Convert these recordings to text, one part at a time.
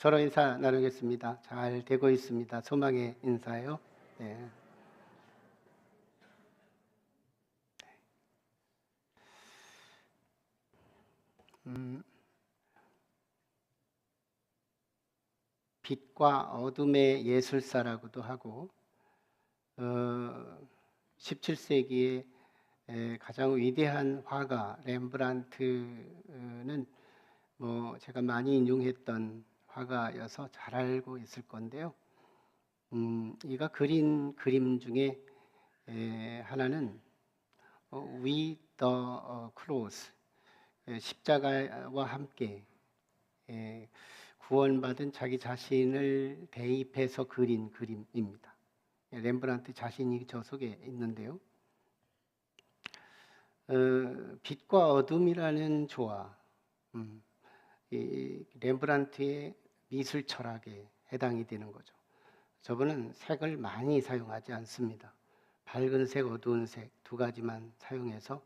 서로 인사 나누겠습니다. 잘 되고 있습니다. 소망의 인사요. 네. 빛과 어둠의 예술사라고도 하고 17세기의 가장 위대한 화가 렘브란트는 제가 많이 인용했던 화가여서 잘 알고 있을 건데요. 이가 그린 그림 중에 하나는 We the Cross, 십자가와 함께 구원받은 자기 자신을 대입해서 그린 그림입니다. 렘브란트 자신이 저 속에 있는데요. 빛과 어둠이라는 조화, 이 렘브란트의 미술 철학에 해당이 되는 거죠. 저분은 색을 많이 사용하지 않습니다. 밝은 색, 어두운 색 두 가지만 사용해서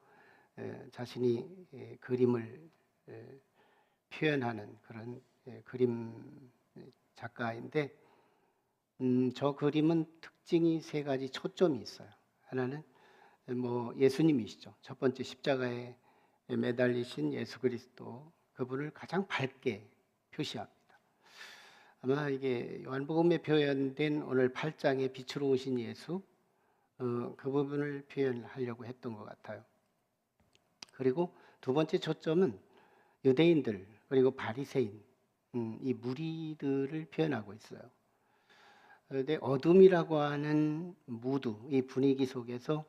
자신이 그림을 표현하는 그런 그림 작가인데, 저 그림은 특징이 세 가지 초점이 있어요. 하나는 예수님이시죠. 첫 번째 십자가에 매달리신 예수 그리스도, 그분을 가장 밝게 표시합니다. 아마 이게 요한복음에 표현된 오늘 8장에 빛으로 오신 예수, 그 부분을 표현하려고 했던 것 같아요. 그리고 두 번째 초점은 유대인들 그리고 바리새인, 이 무리들을 표현하고 있어요. 그런데 어둠이라고 하는 무드, 이 분위기 속에서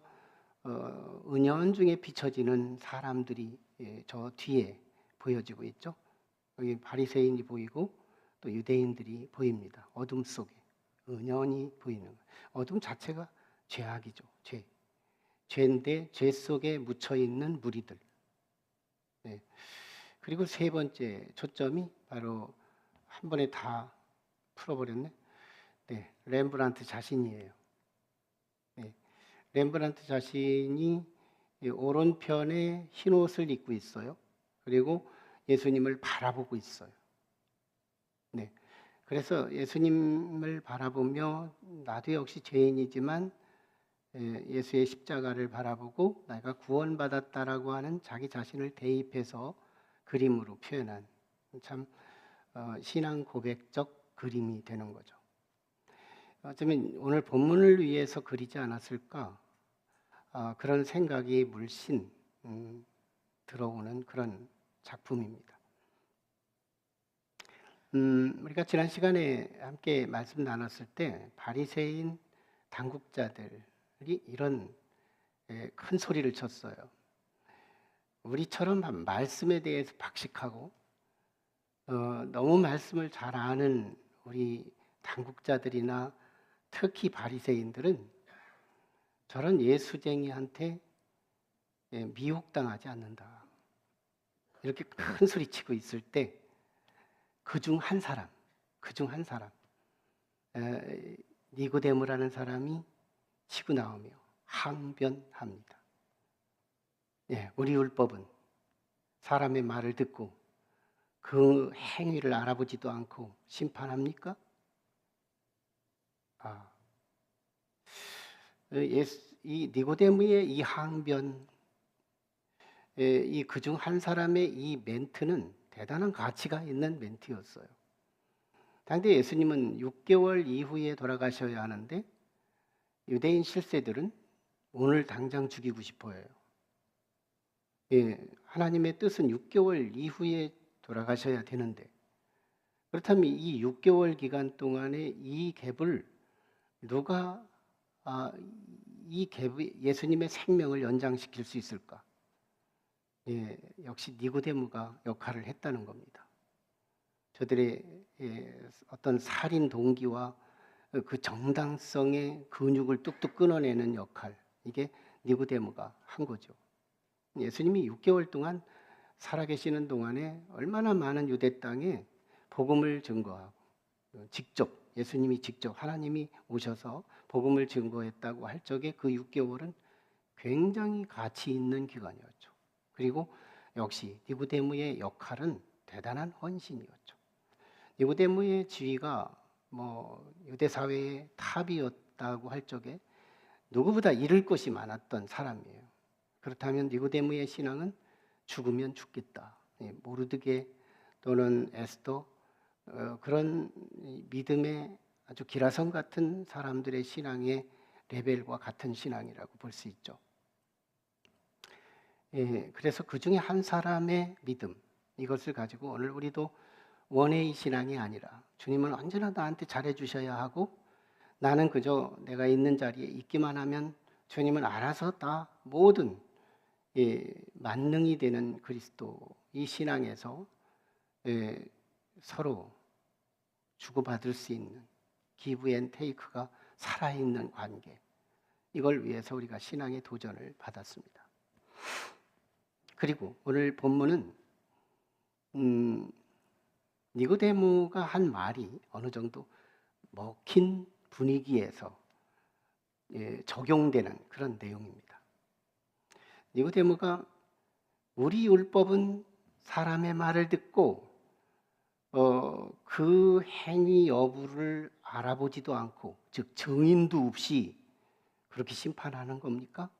은연중에 비춰지는 사람들이 저 뒤에 보여지고 있죠. 여기 바리새인이 보이고 또 유대인들이 보입니다. 어둠 속에 은연히 보이는 거예요. 어둠 자체가 죄악이죠. 죄인데 죄 속에 묻혀 있는 무리들. 네. 그리고 세 번째 초점이 바로 한 번에 다 풀어버렸네. 네, 렘브란트 자신이에요. 네, 렘브란트 자신이 오른편에 흰 옷을 입고 있어요. 그리고 예수님을 바라보고 있어요. 네, 그래서 예수님을 바라보며 나도 역시 죄인이지만 예수의 십자가를 바라보고 내가 구원받았다라고 하는 자기 자신을 대입해서 그림으로 표현한 참 신앙 고백적 그림이 되는 거죠. 어쩌면 오늘 본문을 위해서 그리지 않았을까, 그런 생각이 물씬 들어오는 그런 작품입니다. 우리가 지난 시간에 함께 말씀 나눴을 때 바리새인 당국자들이 이런 큰 소리를 쳤어요. 우리처럼 말씀에 대해서 박식하고 너무 말씀을 잘 아는 우리 당국자들이나 특히 바리새인들은 저런 예수쟁이한테 미혹당하지 않는다. 이렇게 큰 소리 치고 있을 때 그 중 한 사람, 니고데모라는 사람이 치고 나오며 항변합니다. 우리 율법은 사람의 말을 듣고 그 행위를 알아보지도 않고 심판합니까? 이 니고데모의 이 항변, 이 그 중 한 사람의 이 멘트는 대단한 가치가 있는 멘트였어요. 당대 예수님은 6개월 이후에 돌아가셔야 하는데 유대인 실세들은 오늘 당장 죽이고 싶어 해요. 하나님의 뜻은 6개월 이후에 돌아가셔야 되는데, 그렇다면 이 6개월 기간 동안에 이 갭을 누가 이 갭이 예수님의 생명을 연장시킬 수 있을까? 역시 니고데모가 역할을 했다는 겁니다. 저들의 어떤 살인 동기와 그 정당성의 근육을 뚝뚝 끊어내는 역할, 이게 니고데모가 한 거죠. 예수님이 6개월 동안 살아계시는 동안에 얼마나 많은 유대 땅에 복음을 증거하고, 예수님이 직접 하나님이 오셔서 복음을 증거했다고 할 적에 그 6개월은 굉장히 가치 있는 기간이었죠. 그리고 역시 니고데모의 역할은 대단한 헌신이었죠. 니고데모의 지위가 유대 사회의 탑이었다고 할 적에 누구보다 잃을 것이 많았던 사람이에요. 그렇다면 니고데모의 신앙은 죽으면 죽겠다. 모르드게 또는 에스더 그런 믿음의 아주 기라성 같은 사람들의 신앙의 레벨과 같은 신앙이라고 볼 수 있죠. 그래서 그 중에 한 사람의 믿음, 이것을 가지고 오늘 우리도 원웨이 신앙이 아니라 주님은 언제나 나한테 잘해 주셔야 하고 나는 그저 내가 있는 자리에 있기만 하면 주님은 알아서 다 모든 만능이 되는 그리스도, 이 신앙에서 서로 주고받을 수 있는 기브 앤 테이크가 살아있는 관계, 이걸 위해서 우리가 신앙의 도전을 받았습니다. 그리고 오늘 본문은 니고데모가 한 말이 어느 정도 먹힌 분위기에서 적용되는 그런 내용입니다. 니고데모가 우리 율법은 사람의 말을 듣고 그 행위 여부를 알아보지도 않고, 즉 증인도 없이 그렇게 심판하는 겁니까?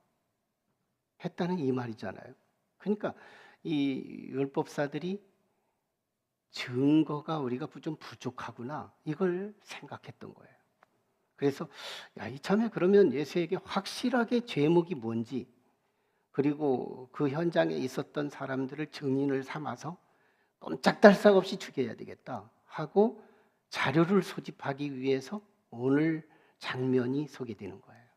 했다는 이 말이잖아요. 그러니까 이 율법사들이 증거가 우리가 좀 부족하구나, 이걸 생각했던 거예요. 그래서 이참에 그러면 예수에게 확실하게 죄목이 뭔지, 그리고 그 현장에 있었던 사람들을 증인을 삼아서 꼼짝달싹 없이 죽여야 되겠다 하고 자료를 소집하기 위해서 오늘 장면이 소개되는 거예요.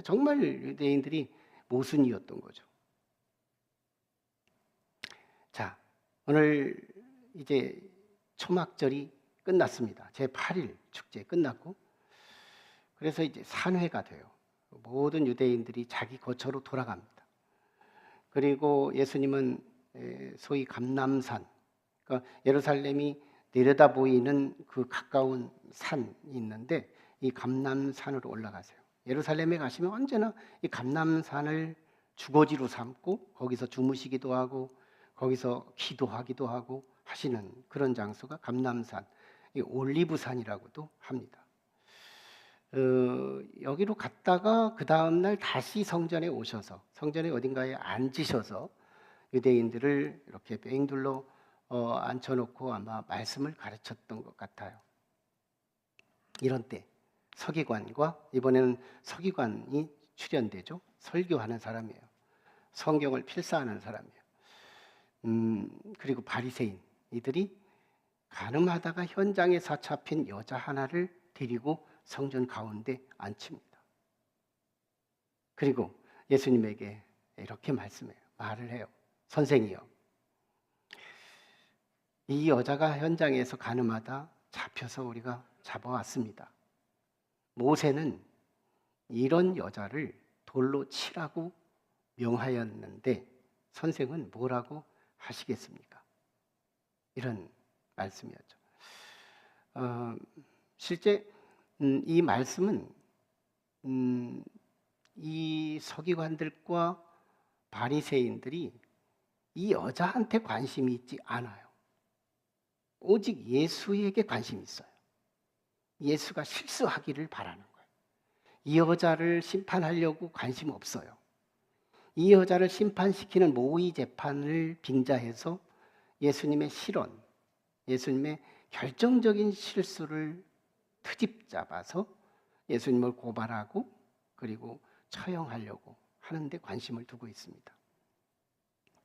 정말 유대인들이 모순이었던 거죠. 자, 오늘 이제 초막절이 끝났습니다. 제8일 축제 끝났고, 그래서 이제 산회가 돼요. 모든 유대인들이 자기 거처로 돌아갑니다. 그리고 예수님은 소위 감람산, 그러니까 예루살렘이 내려다 보이는 그 가까운 산이 있는데 이 감람산으로 올라가세요. 예루살렘에 가시면 언제나 이 감람산을 주거지로 삼고 거기서 주무시기도 하고 거기서 기도하기도 하고 하시는 그런 장소가 감람산, 이 올리브산이라고도 합니다. 여기로 갔다가 그 다음날 다시 성전에 오셔서 성전에 어딘가에 앉으셔서 유대인들을 이렇게 뺑둘러 앉혀놓고 아마 말씀을 가르쳤던 것 같아요. 이런 때 서기관과, 이번에는 서기관이 출연되죠. 설교하는 사람이에요. 성경을 필사하는 사람이에요. 그리고 바리새인, 이들이 가늠하다가 현장에 사잡힌 여자 하나를 데리고 성전 가운데 앉힙니다. 그리고 예수님에게 이렇게 말을 해요. 선생이요, 이 여자가 현장에서 가늠하다 잡혀서 우리가 잡아왔습니다. 모세는 이런 여자를 돌로 치라고 명하였는데 선생은 뭐라고 하시겠습니까? 이런 말씀이었죠. 실제 이 말씀은 이 서기관들과 바리새인들이 이 여자한테 관심이 있지 않아요. 오직 예수에게 관심이 있어요. 예수가 실수하기를 바라는 거예요. 이 여자를 심판하려고 관심 없어요. 이 여자를 심판시키는 모의 재판을 빙자해서 예수님의 실언, 예수님의 결정적인 실수를 트집 잡아서 예수님을 고발하고 그리고 처형하려고 하는데 관심을 두고 있습니다.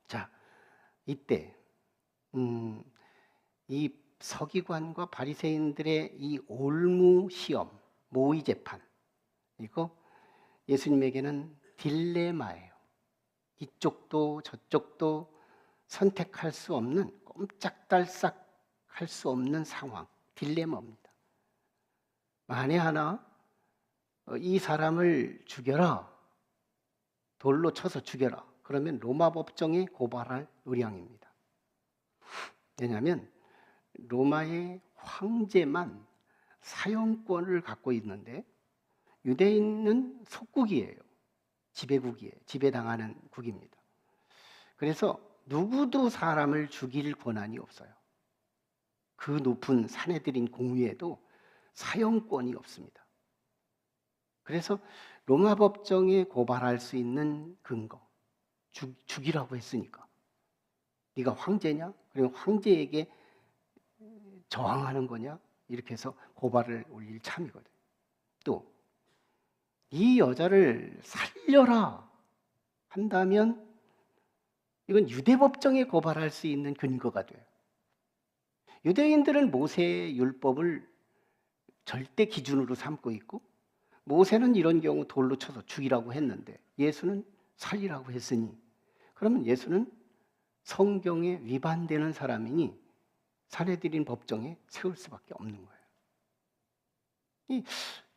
자, 이때 이 서기관과 바리새인들의 이 올무 시험, 모의 재판, 이거 예수님에게는 딜레마예요. 이쪽도 저쪽도 선택할 수 없는, 꼼짝달싹 할 수 없는 상황, 딜레마입니다. 만에 하나 이 사람을 죽여라, 돌로 쳐서 죽여라, 그러면 로마 법정에 고발할 의향입니다. 왜냐하면 로마의 황제만 사형권을 갖고 있는데 유대인은 속국이에요. 지배국이에요. 지배당하는 국입니다. 그래서 누구도 사람을 죽일 권한이 없어요. 그 높은 사내들인 공유에도 사형권이 없습니다. 그래서 로마 법정에 고발할 수 있는 근거, 죽이라고 했으니까. 네가 황제냐? 그리고 황제에게 저항하는 거냐? 이렇게 해서 고발을 올릴 참이거든. 또 이 여자를 살려라 한다면 이건 유대 법정에 고발할 수 있는 근거가 돼요. 유대인들은 모세의 율법을 절대 기준으로 삼고 있고, 모세는 이런 경우 돌로 쳐서 죽이라고 했는데 예수는 살리라고 했으니, 그러면 예수는 성경에 위반되는 사람이니 사내들인 법정에 세울 수밖에 없는 거예요. 이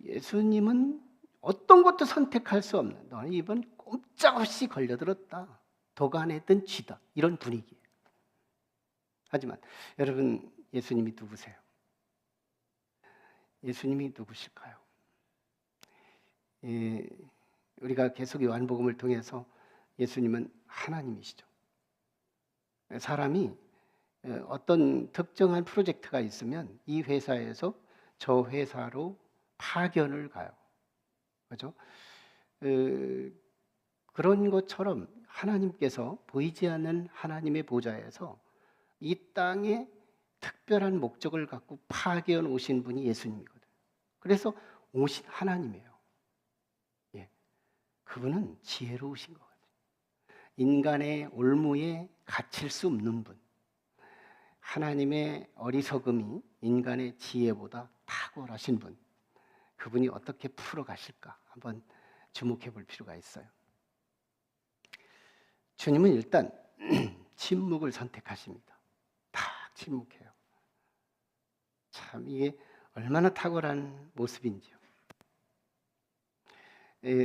예수님은 어떤 것도 선택할 수 없는, 너는 이번 꼼짝없이 걸려들었다, 도가내든 쥐다, 이런 분위기예요. 하지만 여러분, 예수님이 누구세요? 예수님이 누구실까요? 우리가 계속 요한복음을 통해서 예수님은 하나님이시죠. 사람이 어떤 특정한 프로젝트가 있으면 이 회사에서 저 회사로 파견을 가요. 그렇죠? 그런 것처럼 하나님께서 보이지 않는 하나님의 보좌에서 이 땅에 특별한 목적을 갖고 파견 오신 분이 예수님이거든요. 그래서 오신 하나님이에요. 예, 그분은 지혜로우신 것 같아요. 인간의 올무에 갇힐 수 없는 분, 하나님의 어리석음이 인간의 지혜보다 탁월하신 분, 그분이 어떻게 풀어가실까 한번 주목해 볼 필요가 있어요. 주님은 일단 침묵을 선택하십니다. 딱 침묵해요. 참 이게 얼마나 탁월한 모습인지요.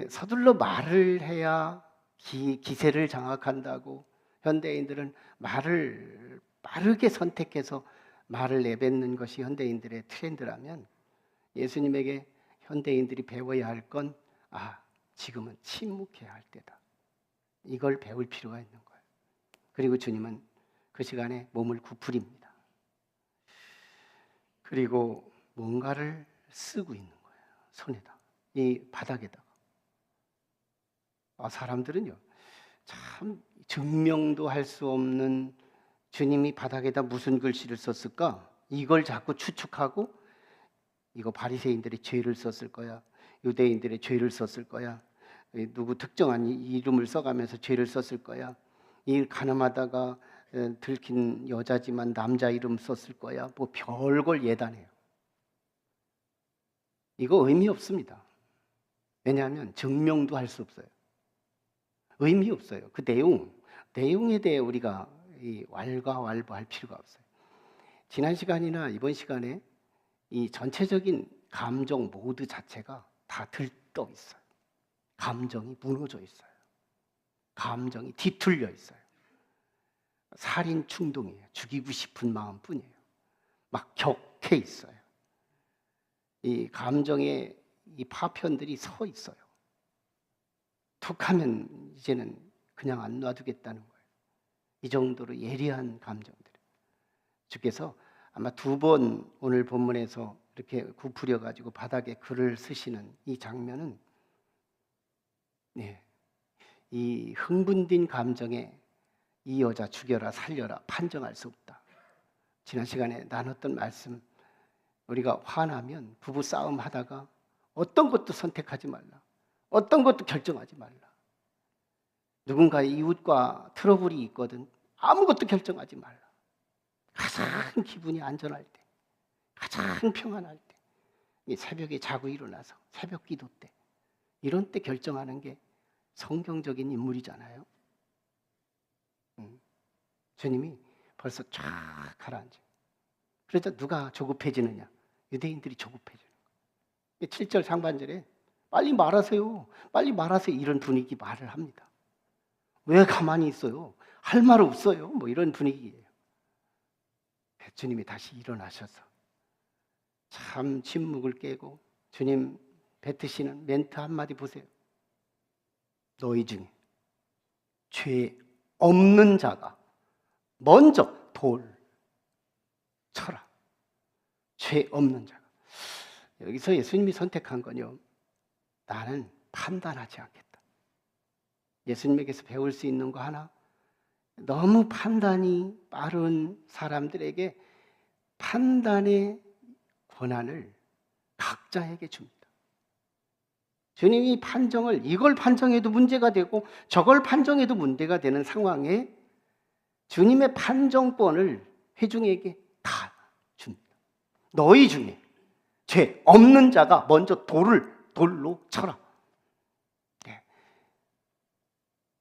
서둘러 말을 해야 기세를 장악한다고 현대인들은 말을 빠르게 선택해서 말을 내뱉는 것이 현대인들의 트렌드라면, 예수님에게 현대인들이 배워야 할 건, 지금은 침묵해야 할 때다, 이걸 배울 필요가 있는 거예요. 그리고 주님은 그 시간에 몸을 구부립니다. 그리고 뭔가를 쓰고 있는 거예요. 손에다, 이 바닥에다가. 사람들은요, 참 증명도 할 수 없는 주님이 바닥에다 무슨 글씨를 썼을까? 이걸 자꾸 추측하고, 이거 바리새인들이 죄를 썼을 거야, 유대인들의 죄를 썼을 거야, 누구 특정한 이름을 써가면서 죄를 썼을 거야, 이 가늠하다가 들킨 여자지만 남자 이름 썼을 거야, 뭐 별걸 예단해요. 이거 의미 없습니다. 왜냐하면 증명도 할 수 없어요. 의미 없어요. 그 내용에 대해 우리가 왈가왈부할 필요가 없어요. 지난 시간이나 이번 시간에 이 전체적인 감정 모드 자체가 다 들떠 있어요. 감정이 무너져 있어요. 감정이 뒤틀려 있어요. 살인 충동이에요. 죽이고 싶은 마음뿐이에요. 막 격해 있어요. 이 감정의 이 파편들이 서 있어요. 툭하면 이제는 그냥 안 놔두겠다는 거예요. 이 정도로 예리한 감정들. 주께서 아마 2번 오늘 본문에서 이렇게 구부려 가지고 바닥에 글을 쓰시는 이 장면은, 이 흥분된 감정에 이 여자 죽여라 살려라 판정할 수 없다. 지난 시간에 나눴던 말씀, 우리가 화나면 부부 싸움 하다가 어떤 것도 선택하지 말라, 어떤 것도 결정하지 말라. 누군가의 이웃과 트러블이 있거든 아무것도 결정하지 말라. 가장 기분이 안전할 때, 가장 평안할 때, 새벽에 자고 일어나서 새벽 기도 때, 이런 때 결정하는 게 성경적인 인물이잖아요. 주님이 벌써 쫙 가라앉아요. 그래서 누가 조급해지느냐? 유대인들이 조급해지는 거예요. 7절 상반절에 빨리 말하세요, 빨리 말하세요, 이런 분위기 말을 합니다. 왜 가만히 있어요? 할 말 없어요? 뭐 이런 분위기예요. 주님이 다시 일어나셔서 참 침묵을 깨고 주님 뱉으시는 멘트 한마디 보세요. 너희 중에 죄 없는 자가 먼저 돌 쳐라. 죄 없는 자가. 여기서 예수님이 선택한 건요, 나는 판단하지 않겠다. 예수님에게서 배울 수 있는 거 하나, 너무 판단이 빠른 사람들에게 판단의 권한을 각자에게 줍니다. 주님이 판정을, 이걸 판정해도 문제가 되고 저걸 판정해도 문제가 되는 상황에 주님의 판정권을 회중에게 다 줍니다. 너희 중에 죄 없는 자가 먼저 돌로 쳐라.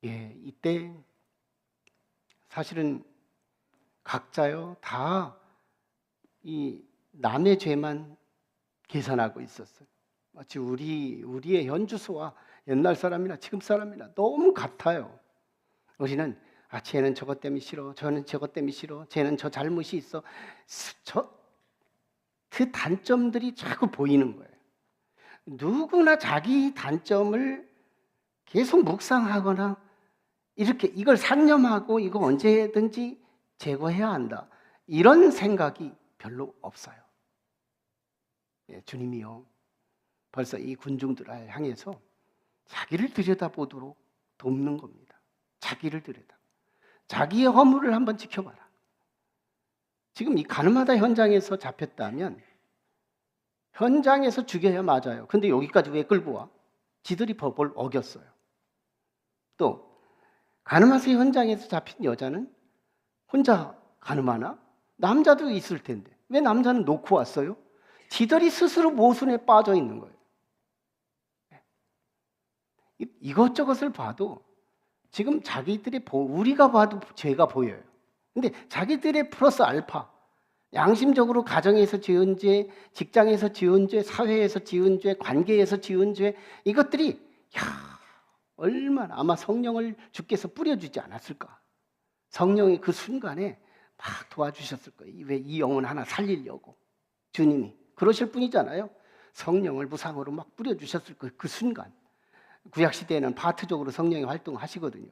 이때 사실은 각자요 다 이 남의 죄만 계산하고 있었어요. 마치 우리의 현주소와 옛날 사람이나 지금 사람이나 너무 같아요. 우리는 쟤는 저것 때문에 싫어, 저는 저것 때문에 싫어, 쟤는 저 잘못이 있어. 그 단점들이 자꾸 보이는 거예요. 누구나 자기 단점을 계속 묵상하거나 이렇게 이걸 상념하고 이거 언제든지 제거해야 한다, 이런 생각이 별로 없어요. 주님이요 벌써 이 군중들을 향해서 자기를 들여다보도록 돕는 겁니다. 자기를 자기의 허물을 한번 지켜봐라. 지금 이 가늠하다 현장에서 잡혔다면 현장에서 죽여야 맞아요. 근데 여기까지 왜 끌고 와? 지들이 법을 어겼어요. 또 가늠하다 현장에서 잡힌 여자는 혼자 가늠하나? 남자도 있을 텐데 왜 남자는 놓고 왔어요? 지들이 스스로 모순에 빠져 있는 거예요. 이것저것을 봐도 지금 자기들의 우리가 봐도 죄가 보여요. 근데 자기들의 플러스 알파, 양심적으로 가정에서 지은 죄, 직장에서 지은 죄, 사회에서 지은 죄, 관계에서 지은 죄, 이것들이 얼마나 아마 성령을 주께서 뿌려주지 않았을까. 성령이 그 순간에 막 도와주셨을 거예요. 왜 이 영혼 하나 살리려고 주님이 그러실 분이잖아요. 성령을 무상으로 막 뿌려주셨을 거예요. 그 순간. 구약시대에는 파트적으로 성령이 활동하시거든요.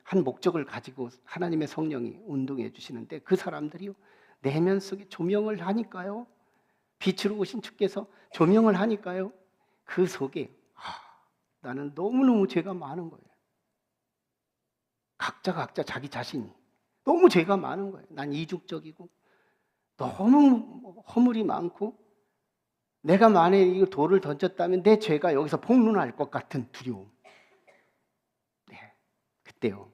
한 목적을 가지고 하나님의 성령이 운동해 주시는데 그 사람들이요 내면 속에 조명을 하니까요, 빛으로 오신 주께서 조명을 하니까요, 그 속에 나는 너무너무 죄가 많은 거예요. 각자 자기 자신이 너무 죄가 많은 거예요. 난 이중적이고 너무 허물이 많고 내가 만약에 이 돌을 던졌다면 내 죄가 여기서 폭로날 것 같은 두려움. 그때요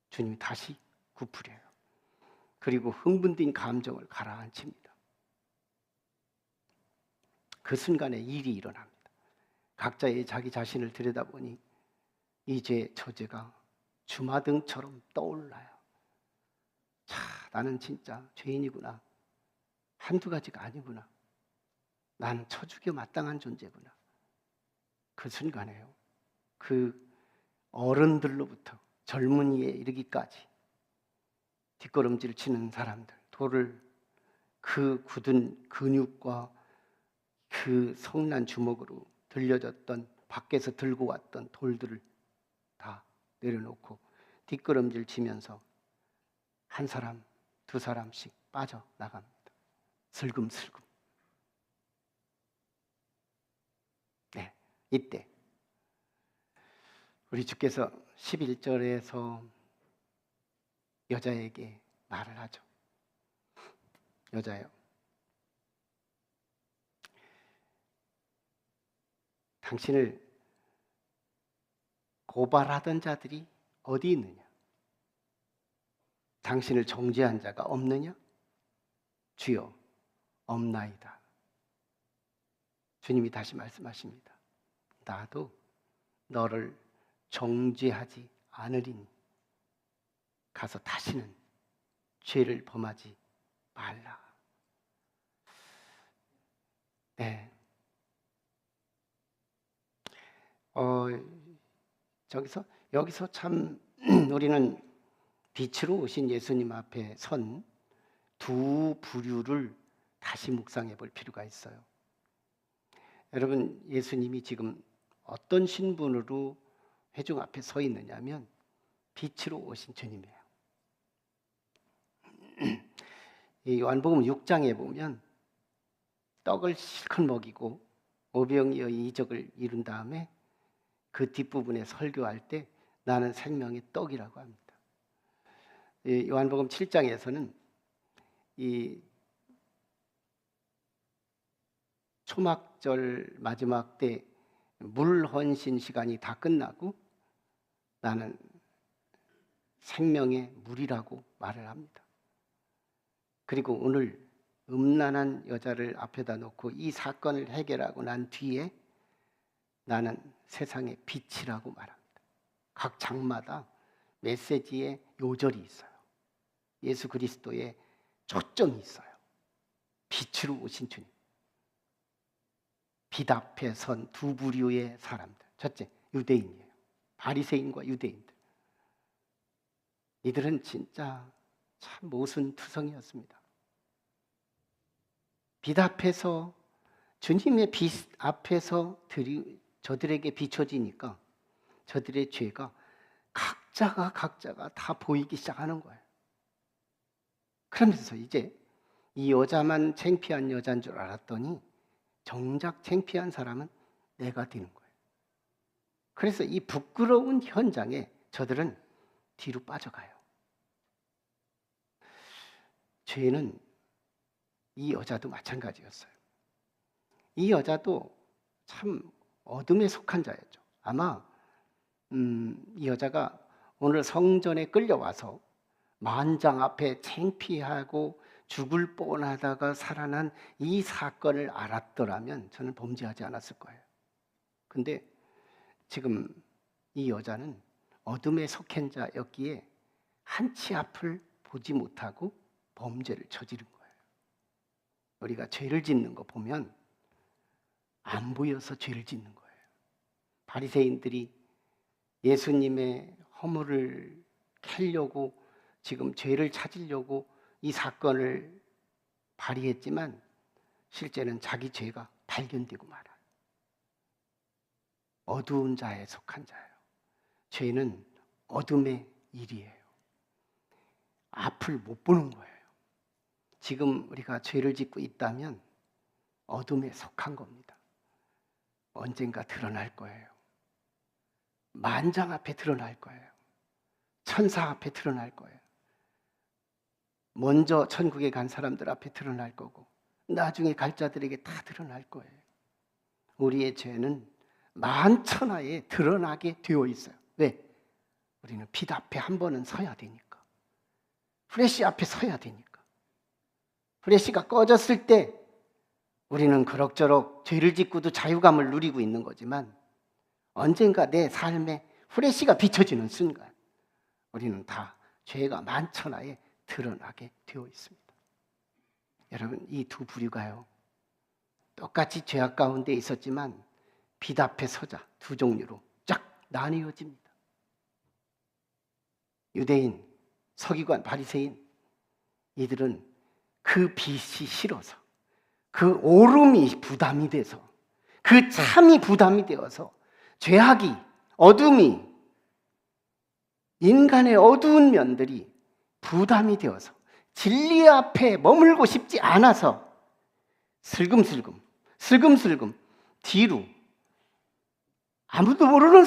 주님이 다시 구부려요. 그리고 흥분된 감정을 가라앉힙니다. 그 순간에 일이 일어납니다. 각자의 자기 자신을 들여다보니 이 죄, 저 죄가 주마등처럼 떠올라요. 나는 진짜 죄인이구나. 한두 가지가 아니구나. 나는 쳐죽여 마땅한 존재구나. 그 순간에요 그 어른들로부터 젊은이에 이르기까지 뒷걸음질 치는 사람들, 돌을 그 굳은 근육과 그 성난 주먹으로 들려졌던 밖에서 들고 왔던 돌들을 다 내려놓고 뒷걸음질 치면서 한 사람, 두 사람씩 빠져나갑니다. 슬금슬금. 이때 우리 주께서 11절에서 여자에게 말을 하죠. 여자요, 당신을 고발하던 자들이 어디 있느냐? 당신을 정죄한 자가 없느냐? 주여, 없나이다. 주님이 다시 말씀하십니다. 나도 너를 정죄하지 않으리니 가서 다시는 죄를 범하지 말라. 여기서 참 우리는 빛으로 오신 예수님 앞에 선 두 부류를 다시 묵상해 볼 필요가 있어요. 여러분, 예수님이 지금 어떤 신분으로 회중 앞에 서 있느냐면 빛으로 오신 주님이에요. 이 요한복음 6장에 보면 떡을 실컷 먹이고 오병이어의 이적을 이룬 다음에 그 뒷부분에 설교할 때 나는 생명의 떡이라고 합니다. 이 요한복음 7장에서는 이 초막절 마지막 때 물 헌신 시간이 다 끝나고 나는 생명의 물이라고 말을 합니다. 그리고 오늘 음란한 여자를 앞에다 놓고 이 사건을 해결하고 난 뒤에 나는 세상의 빛이라고 말합니다. 각 장마다 메시지에 요절이 있어요. 예수 그리스도의 초점이 있어요. 빛으로 오신 주님. 빛 앞에 선 두 부류의 사람들. 첫째, 유대인이에요. 바리새인과 유대인들. 이들은 진짜 참 모순투성이었습니다. 빛 앞에서, 주님의 빛 앞에서 저들에게 비춰지니까 저들의 죄가 각자가 다 보이기 시작하는 거예요. 그러면서 이제 이 여자만 창피한 여자인 줄 알았더니 정작 창피한 사람은 내가 되는 거예요. 그래서 이 부끄러운 현장에 저들은 뒤로 빠져가요. 죄는 이 여자도 마찬가지였어요. 이 여자도 참 어둠에 속한 자였죠. 아마 이 여자가 오늘 성전에 끌려와서 만장 앞에 창피하고 죽을 뻔하다가 살아난 이 사건을 알았더라면 저는 범죄하지 않았을 거예요. 근데 지금 이 여자는 어둠에 속한 자였기에 한치 앞을 보지 못하고 범죄를 저지른 거예요. 우리가 죄를 짓는 거 보면 안 보여서 죄를 짓는 거예요. 바리새인들이 예수님의 허물을 캐려고 지금 죄를 찾으려고 이 사건을 발휘했지만 실제는 자기 죄가 발견되고 말아요. 어두운 자에 속한 자예요. 죄는 어둠의 일이에요. 앞을 못 보는 거예요. 지금 우리가 죄를 짓고 있다면 어둠에 속한 겁니다. 언젠가 드러날 거예요. 만장 앞에 드러날 거예요. 천사 앞에 드러날 거예요. 먼저 천국에 간 사람들 앞에 드러날 거고 나중에 갈 자들에게 다 드러날 거예요. 우리의 죄는 만천하에 드러나게 되어 있어요. 왜? 우리는 빛 앞에 한 번은 서야 되니까. 프레시 앞에 서야 되니까. 프레시가 꺼졌을 때 우리는 그럭저럭 죄를 짓고도 자유감을 누리고 있는 거지만 언젠가 내 삶에 프레시가 비춰지는 순간 우리는 다 죄가 만천하에 드러나게 되어 있습니다. 여러분, 이 두 부류가요 똑같이 죄악 가운데 있었지만 빛 앞에 서자 두 종류로 쫙 나뉘어집니다. 유대인, 서기관, 바리새인 이들은 그 빛이 싫어서 그 오름이 부담이 돼서 그 참이 부담이 되어서 죄악이, 어둠이, 인간의 어두운 면들이 부담이 되어서 진리 앞에 머물고 싶지 않아서 슬금슬금 뒤로 아무도 모르는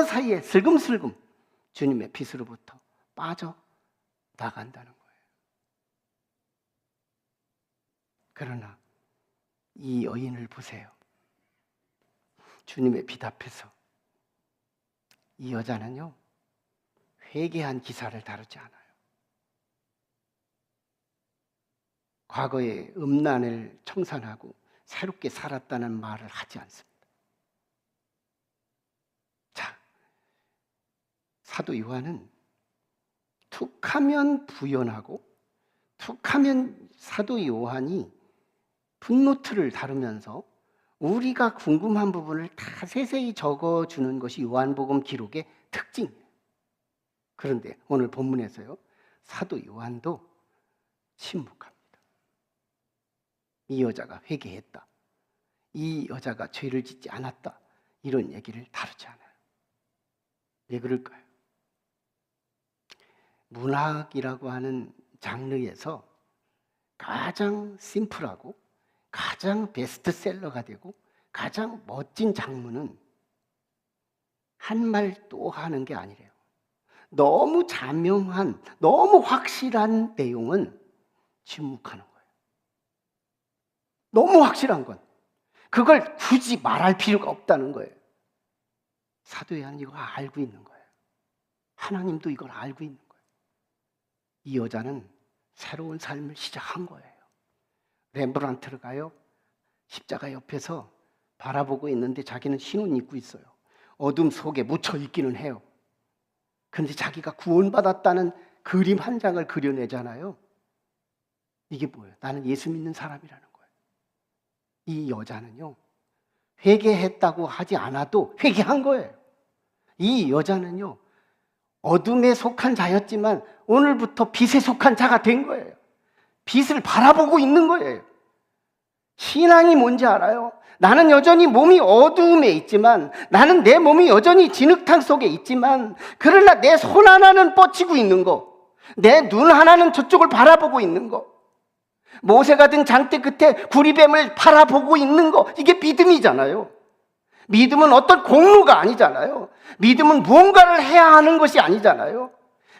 사이에 슬금슬금 주님의 빛으로부터 빠져나간다는 거예요. 그러나 이 여인을 보세요. 주님의 빛 앞에서 이 여자는요 회개한 기사를 다루지 않아요. 과거의 음란을 청산하고 새롭게 살았다는 말을 하지 않습니다. 자, 사도 요한은 툭하면 부연하고 툭하면 사도 요한이 풋노트를 다루면서 우리가 궁금한 부분을 다 세세히 적어주는 것이 요한복음 기록의 특징이에요. 그런데 오늘 본문에서요 사도 요한도 침묵합니다. 이 여자가 회개했다, 이 여자가 죄를 짓지 않았다, 이런 얘기를 다루지 않아요. 왜 그럴까요? 문학이라고 하는 장르에서 가장 심플하고 가장 베스트셀러가 되고 가장 멋진 장르는 한 말 또 하는 게 아니래요. 너무 자명한, 너무 확실한 내용은 침묵하는 거예요. 너무 확실한 건 그걸 굳이 말할 필요가 없다는 거예요. 사도 요한은 이걸 알고 있는 거예요. 하나님도 이걸 알고 있는 거예요. 이 여자는 새로운 삶을 시작한 거예요. 렘브란트가요, 십자가 옆에서 바라보고 있는데 자기는 흰 옷 입고 있어요. 어둠 속에 묻혀 있기는 해요. 그런데 자기가 구원받았다는 그림 한 장을 그려내잖아요. 이게 뭐예요? 나는 예수 믿는 사람이라는 거예요. 이 여자는요, 회개했다고 하지 않아도 회개한 거예요. 이 여자는요, 어둠에 속한 자였지만 오늘부터 빛에 속한 자가 된 거예요. 빛을 바라보고 있는 거예요. 신앙이 뭔지 알아요? 나는 여전히 몸이 어두움에 있지만, 나는 내 몸이 여전히 진흙탕 속에 있지만, 그러나 내 손 하나는 뻗치고 있는 거, 내 눈 하나는 저쪽을 바라보고 있는 거, 모세가 든 장대 끝에 구리뱀을 바라보고 있는 거, 이게 믿음이잖아요. 믿음은 어떤 공로가 아니잖아요. 믿음은 무언가를 해야 하는 것이 아니잖아요.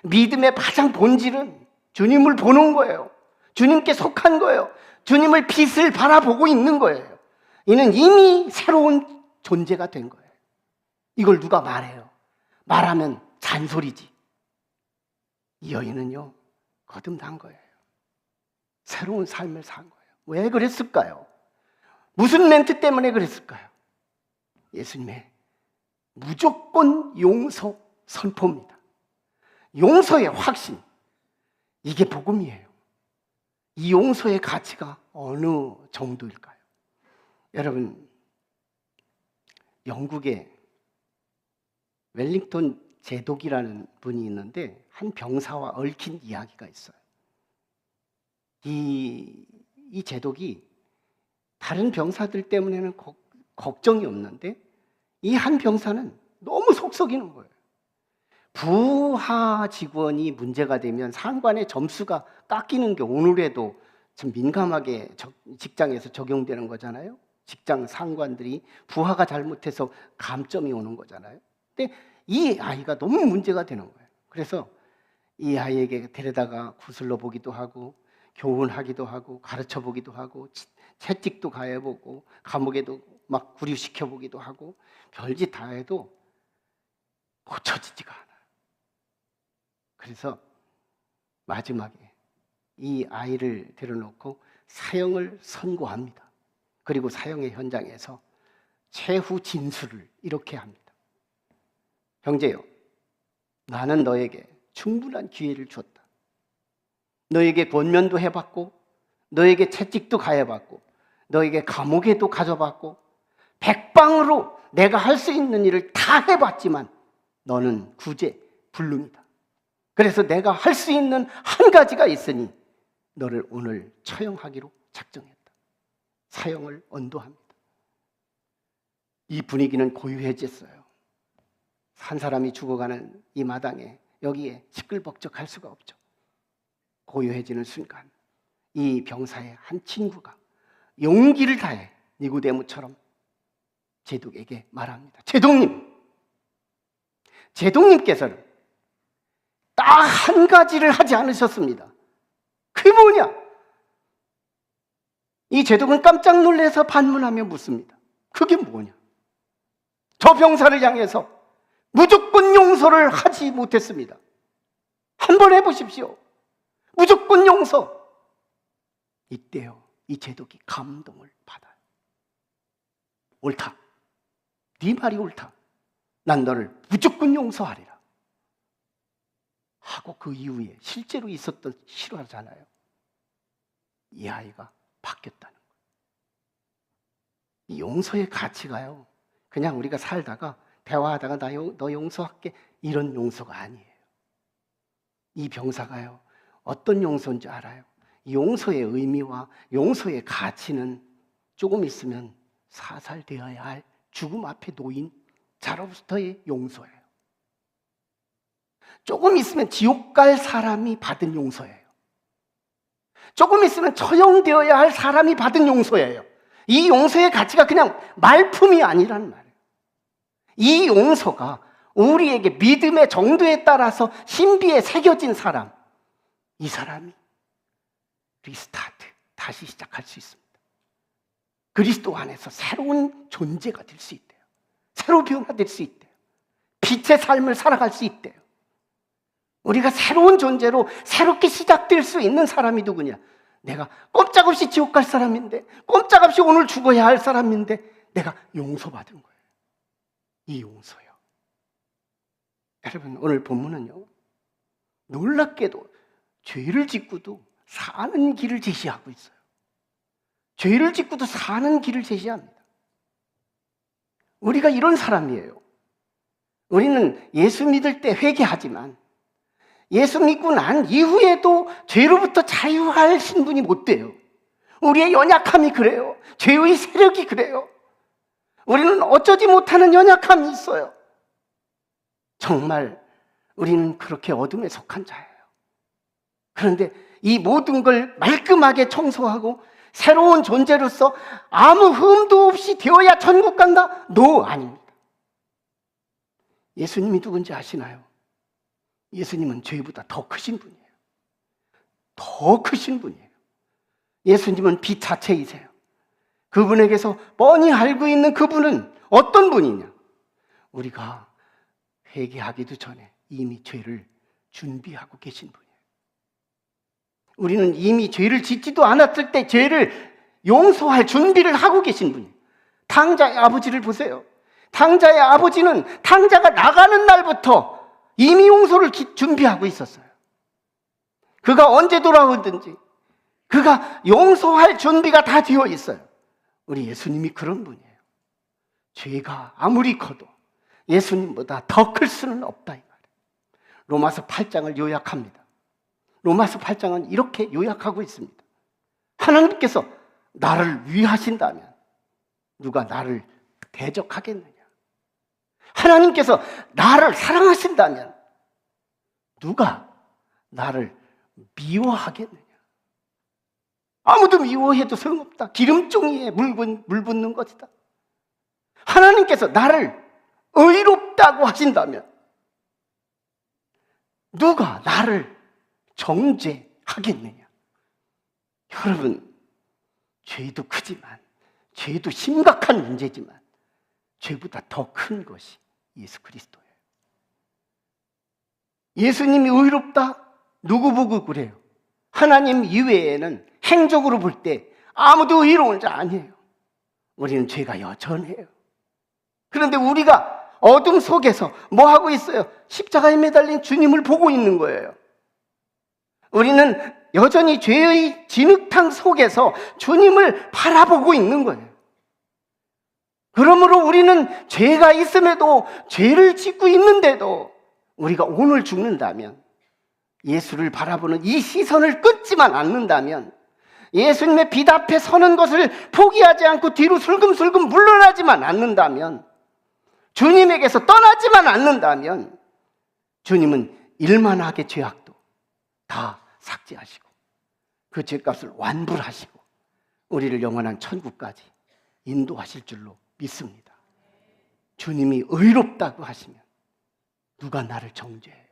믿음의 가장 본질은 주님을 보는 거예요. 주님께 속한 거예요. 주님을 빛을 바라보고 있는 거예요. 이는 이미 새로운 존재가 된 거예요. 이걸 누가 말해요? 말하면 잔소리지. 이 여인은요, 거듭난 거예요. 새로운 삶을 산 거예요. 왜 그랬을까요? 무슨 멘트 때문에 그랬을까요? 예수님의 무조건 용서 선포입니다. 용서의 확신, 이게 복음이에요. 이 용서의 가치가 어느 정도일까요? 여러분, 영국에 웰링턴 제독이라는 분이 있는데 한 병사와 얽힌 이야기가 있어요. 이 제독이 다른 병사들 때문에는 걱정이 없는데 이 한 병사는 너무 속썩이는 거예요. 부하 직원이 문제가 되면 상관의 점수가 깎이는 게 오늘에도 참 민감하게 직장에서 적용되는 거잖아요. 직장 상관들이 부하가 잘못해서 감점이 오는 거잖아요. 근데 이 아이가 너무 문제가 되는 거예요. 그래서 이 아이에게 데려다가 구슬러 보기도 하고 교훈하기도 하고 가르쳐 보기도 하고 채찍도 가해보고 감옥에도 막 구류시켜 보기도 하고 별짓 다 해도 고쳐지지가 않아요. 그래서 마지막에 이 아이를 데려놓고 사형을 선고합니다. 그리고 사형의 현장에서 최후 진술을 이렇게 합니다. 형제요, 나는 너에게 충분한 기회를 줬다. 너에게 권면도 해봤고, 너에게 채찍도 가해봤고, 너에게 감옥에도 가져봤고, 백방으로 내가 할 수 있는 일을 다 해봤지만 너는 구제 불능이다. 그래서 내가 할 수 있는 한 가지가 있으니 너를 오늘 처형하기로 작정했다. 사형을 언도합니다. 이 분위기는 고유해졌어요. 한 사람이 죽어가는 이 마당에 여기에 시끌벅적할 수가 없죠. 고요해지는 순간 이 병사의 한 친구가 용기를 다해 니고데모처럼 제독에게 말합니다. 제독님께서는 딱 한 가지를 하지 않으셨습니다. 그게 뭐냐? 이 제독은 깜짝 놀라서 반문하며 묻습니다. 그게 뭐냐? 저 병사를 향해서 무조건 용서를 하지 못했습니다. 한번 해보십시오. 무조건 용서. 이때요, 이 제독이 감동을 받아요. 옳다. 네 말이 옳다. 난 너를 무조건 용서하리라. 하고 그 이후에 실제로 있었던 실화잖아요. 이 아이가 바뀌었다는 거예요. 이 용서의 가치가요, 그냥 우리가 살다가 대화하다가 너 용서할게 이런 용서가 아니에요. 이 병사가요, 어떤 용서인지 알아요? 용서의 의미와 용서의 가치는 조금 있으면 사살되어야 할 죽음 앞에 놓인 자로부터의 용서예요. 조금 있으면 지옥 갈 사람이 받은 용서예요. 조금 있으면 처형되어야 할 사람이 받은 용서예요. 이 용서의 가치가 그냥 말품이 아니라는 말이에요. 이 용서가 우리에게 믿음의 정도에 따라서 신비에 새겨진 사람, 이 사람이 리스타트, 다시 시작할 수 있습니다. 그리스도 안에서 새로운 존재가 될 수 있대요. 새로 변화될 수 있대요. 빛의 삶을 살아갈 수 있대요. 우리가 새로운 존재로 새롭게 시작될 수 있는 사람이 누구냐? 내가 꼼짝없이 지옥 갈 사람인데, 꼼짝없이 오늘 죽어야 할 사람인데 내가 용서받은 거예요. 이 용서요. 여러분, 오늘 본문은요, 놀랍게도 죄를 짓고도 사는 길을 제시하고 있어요. 죄를 짓고도 사는 길을 제시합니다. 우리가 이런 사람이에요. 우리는 예수 믿을 때 회개하지만 예수 믿고 난 이후에도 죄로부터 자유할 신분이 못 돼요. 우리의 연약함이 그래요. 죄의 세력이 그래요. 우리는 어쩌지 못하는 연약함이 있어요. 정말 우리는 그렇게 어둠에 속한 자예요. 그런데 이 모든 걸 말끔하게 청소하고 새로운 존재로서 아무 흠도 없이 되어야 천국 간다? 노, 아닙니다. 예수님이 누군지 아시나요? 예수님은 죄보다 더 크신 분이에요. 더 크신 분이에요. 예수님은 빛 자체이세요. 그분에게서 뻔히 알고 있는 그분은 어떤 분이냐? 우리가 회개하기도 전에 이미 죄를 준비하고 계신 분이에요. 우리는 이미 죄를 짓지도 않았을 때 죄를 용서할 준비를 하고 계신 분이에요. 탕자의 아버지를 보세요. 탕자의 아버지는 탕자가 나가는 날부터 이미 용서를 준비하고 있었어요. 그가 언제 돌아오든지 그가 용서할 준비가 다 되어 있어요. 우리 예수님이 그런 분이에요. 죄가 아무리 커도 예수님보다 더 클 수는 없다 이 말이에요. 로마서 8장을 요약합니다. 로마서 8장은 이렇게 요약하고 있습니다. 하나님께서 나를 위하신다면 누가 나를 대적하겠느냐? 하나님께서 나를 사랑하신다면 누가 나를 미워하겠느냐? 아무도 미워해도 소용없다. 기름종이에 물 붓는 것이다. 하나님께서 나를 의롭다고 하신다면 누가 나를 정죄하겠느냐? 여러분, 죄도 크지만, 죄도 심각한 문제지만 죄보다 더 큰 것이 예수 그리스도예요. 예수님이 의롭다? 누구 보고 그래요? 하나님 이외에는 행적으로 볼 때 아무도 의로운 자 아니에요. 우리는 죄가 여전해요. 그런데 우리가 어둠 속에서 뭐 하고 있어요? 십자가에 매달린 주님을 보고 있는 거예요. 우리는 여전히 죄의 진흙탕 속에서 주님을 바라보고 있는 거예요. 그러므로 우리는 죄가 있음에도, 죄를 짓고 있는데도 우리가 오늘 죽는다면, 예수를 바라보는 이 시선을 끊지만 않는다면, 예수님의 빛 앞에 서는 것을 포기하지 않고 뒤로 슬금슬금 물러나지만 않는다면, 주님에게서 떠나지만 않는다면 주님은 일만하게 죄악도 다 삭제하시고 그 죄값을 완불하시고 우리를 영원한 천국까지 인도하실 줄로 믿습니다. 주님이 의롭다고 하시면 누가 나를 정죄해요?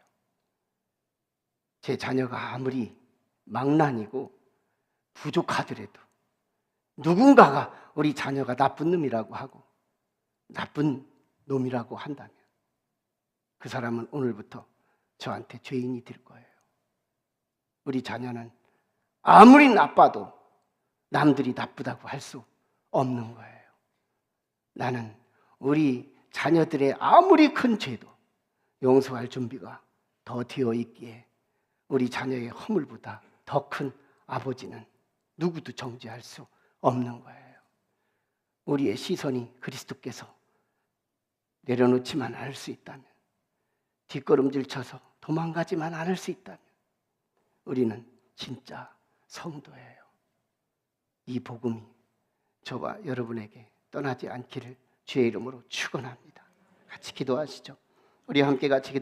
제 자녀가 아무리 망난이고 부족하더라도 누군가가 우리 자녀가 나쁜 놈이라고 하고 나쁜 놈이라고 한다면 그 사람은 오늘부터 저한테 죄인이 될 거예요. 우리 자녀는 아무리 나빠도 남들이 나쁘다고 할 수 없는 거예요. 나는 우리 자녀들의 아무리 큰 죄도 용서할 준비가 더 되어 있기에 우리 자녀의 허물보다 더 큰 아버지는 누구도 정죄할 수 없는 거예요. 우리의 시선이 그리스도께서 내려놓지만 않을 수 있다면, 뒷걸음질 쳐서 도망가지만 않을 수 있다면 우리는 진짜 성도예요. 이 복음이 저와 여러분에게 떠나지 않기를 주의 이름으로 축원합니다. 같이 기도하시죠. 우리 함께 같이 기도.